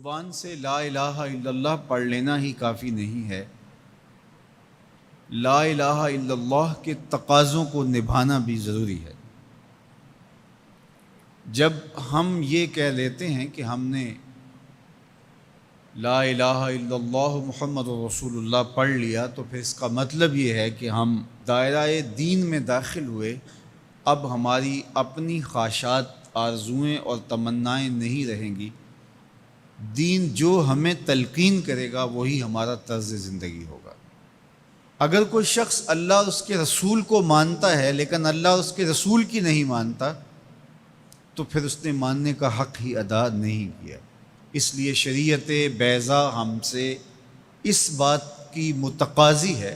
زبان سے لا الہ الا اللہ پڑھ لینا ہی کافی نہیں ہے، لا الہ الا اللہ کے تقاضوں کو نبھانا بھی ضروری ہے۔ جب ہم یہ کہہ لیتے ہیں کہ ہم نے لا الہ الا اللہ محمد رسول اللہ پڑھ لیا، تو پھر اس کا مطلب یہ ہے کہ ہم دائرہ دین میں داخل ہوئے، اب ہماری اپنی خواہشات، آرزوئیں اور تمنائیں نہیں رہیں گی، دین جو ہمیں تلقین کرے گا وہی ہمارا طرز زندگی ہوگا۔ اگر کوئی شخص اللہ اور اس کے رسول کو مانتا ہے لیکن اللہ اور اس کے رسول کی نہیں مانتا، تو پھر اس نے ماننے کا حق ہی ادا نہیں کیا۔ اس لیے شریعت بیضا ہم سے اس بات کی متقاضی ہے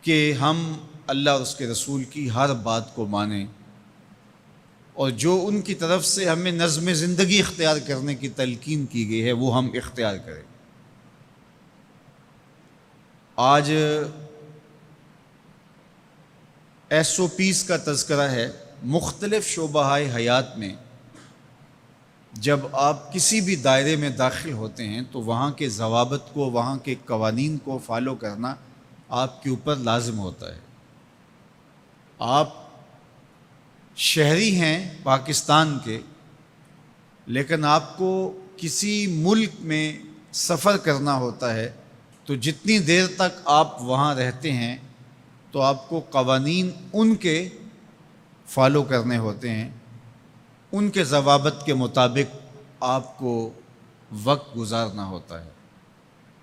کہ ہم اللہ اور اس کے رسول کی ہر بات کو مانیں، اور جو ان کی طرف سے ہمیں نظم زندگی اختیار کرنے کی تلقین کی گئی ہے وہ ہم اختیار کریں۔ آج SOPs کا تذکرہ ہے۔ مختلف شعبہ حیات میں جب آپ کسی بھی دائرے میں داخل ہوتے ہیں تو وہاں کے ضوابط کو، وہاں کے قوانین کو فالو کرنا آپ کے اوپر لازم ہوتا ہے۔ آپ شہری ہیں پاکستان کے، لیکن آپ کو کسی ملک میں سفر کرنا ہوتا ہے، تو جتنی دیر تک آپ وہاں رہتے ہیں تو آپ کو قوانین ان کے فالو کرنے ہوتے ہیں، ان کے ضوابط کے مطابق آپ کو وقت گزارنا ہوتا ہے۔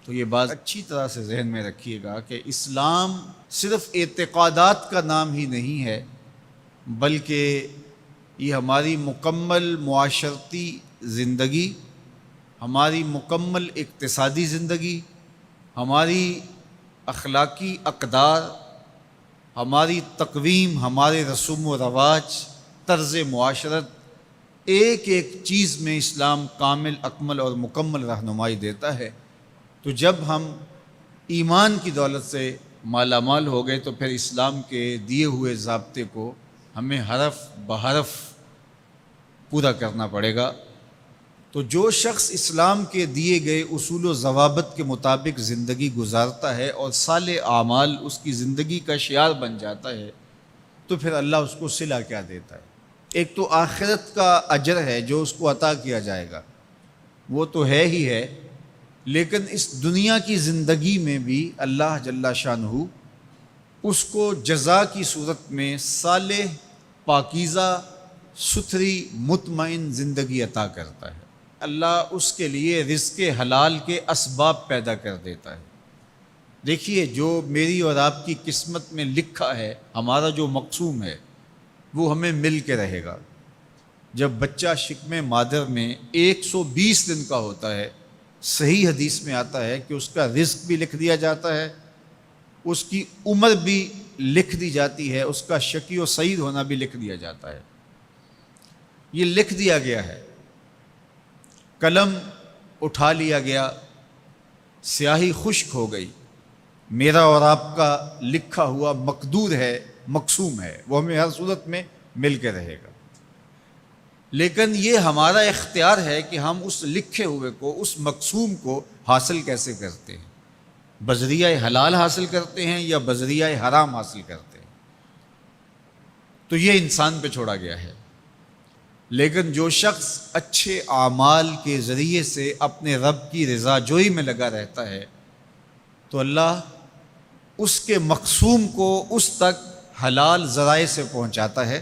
تو یہ بات اچھی طرح سے ذہن میں رکھیے گا کہ اسلام صرف اعتقادات کا نام ہی نہیں ہے، بلکہ یہ ہماری مکمل معاشرتی زندگی، ہماری مکمل اقتصادی زندگی، ہماری اخلاقی اقدار، ہماری تقویم، ہمارے رسوم و رواج، طرز معاشرت، ایک ایک چیز میں اسلام کامل، اکمل اور مکمل رہنمائی دیتا ہے۔ تو جب ہم ایمان کی دولت سے مالا مال ہو گئے تو پھر اسلام کے دیے ہوئے ضابطے کو ہمیں حرف بحرف پورا کرنا پڑے گا۔ تو جو شخص اسلام کے دیے گئے اصول و ضوابط کے مطابق زندگی گزارتا ہے اور صالح اعمال اس کی زندگی کا شعار بن جاتا ہے، تو پھر اللہ اس کو صلہ کیا دیتا ہے؟ ایک تو آخرت کا اجر ہے جو اس کو عطا کیا جائے گا، وہ تو ہے ہی ہے، لیکن اس دنیا کی زندگی میں بھی اللہ جل شانہ اس کو جزا کی صورت میں صالح، پاکیزہ، ستھری، مطمئن زندگی عطا کرتا ہے۔ اللہ اس کے لیے رزق حلال کے اسباب پیدا کر دیتا ہے۔ دیکھیے، جو میری اور آپ کی قسمت میں لکھا ہے، ہمارا جو مقسوم ہے، وہ ہمیں مل کے رہے گا۔ جب بچہ شکم مادر میں 120 دن کا ہوتا ہے، صحیح حدیث میں آتا ہے کہ اس کا رزق بھی لکھ دیا جاتا ہے، اس کی عمر بھی لکھ دی جاتی ہے، اس کا شقی و سعید ہونا بھی لکھ دیا جاتا ہے۔ یہ لکھ دیا گیا ہے، قلم اٹھا لیا گیا، سیاہی خشک ہو گئی، میرا اور آپ کا لکھا ہوا مقدور ہے، مقسوم ہے، وہ ہمیں ہر صورت میں مل کے رہے گا۔ لیکن یہ ہمارا اختیار ہے کہ ہم اس لکھے ہوئے کو، اس مقسوم کو حاصل کیسے کرتے ہیں، بذریعہ حلال حاصل کرتے ہیں یا بذریعہ حرام حاصل کرتے ہیں، تو یہ انسان پہ چھوڑا گیا ہے۔ لیکن جو شخص اچھے اعمال کے ذریعے سے اپنے رب کی رضا جوئی میں لگا رہتا ہے، تو اللہ اس کے مقسوم کو اس تک حلال ذرائع سے پہنچاتا ہے،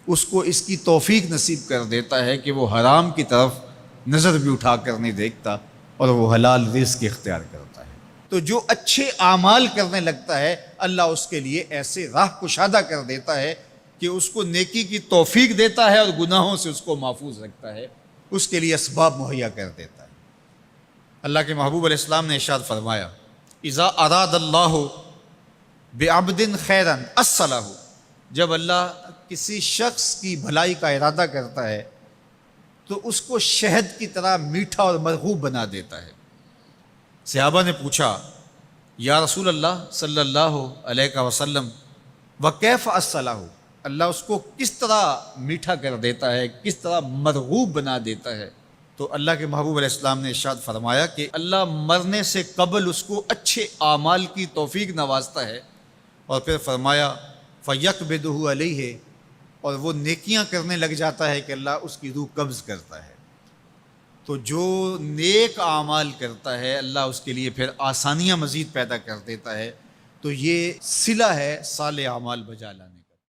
اس کو اس کی توفیق نصیب کر دیتا ہے کہ وہ حرام کی طرف نظر بھی اٹھا کر نہیں دیکھتا اور وہ حلال رزق اختیار کرتا ہے۔ تو جو اچھے اعمال کرنے لگتا ہے، اللہ اس کے لیے ایسے راہ کشادہ کر دیتا ہے کہ اس کو نیکی کی توفیق دیتا ہے اور گناہوں سے اس کو محفوظ رکھتا ہے، اس کے لیے اسباب مہیا کر دیتا ہے۔ اللہ کے محبوب علیہ السلام نے ارشاد فرمایا، اذا اراد اللہ بعبد خیرا اصلہ، جب اللہ کسی شخص کی بھلائی کا ارادہ کرتا ہے تو اس کو شہد کی طرح میٹھا اور مرغوب بنا دیتا ہے۔ صحابہ نے پوچھا، یا رسول اللہ صلی اللہ علیہ وسلم، وکیف اصلہ، اللہ اس کو کس طرح میٹھا کر دیتا ہے، کس طرح مرغوب بنا دیتا ہے؟ تو تو اللہ کے محبوب علیہ السلام نے ارشاد فرمایا کہ اللہ مرنے سے قبل اس کو اچھے اعمال کی توفیق نوازتا ہے، اور پھر فرمایا فَيَقْبِضُهُ عَلَيْهِ، اور وہ نیکیاں کرنے لگ جاتا ہے کہ اللہ اس کی روح قبض کرتا ہے۔ تو جو نیک اعمال کرتا ہے اللہ اس کے لیے پھر آسانیاں مزید پیدا کر دیتا ہے۔ تو یہ صلہ ہے صالح اعمال بجا لانے۔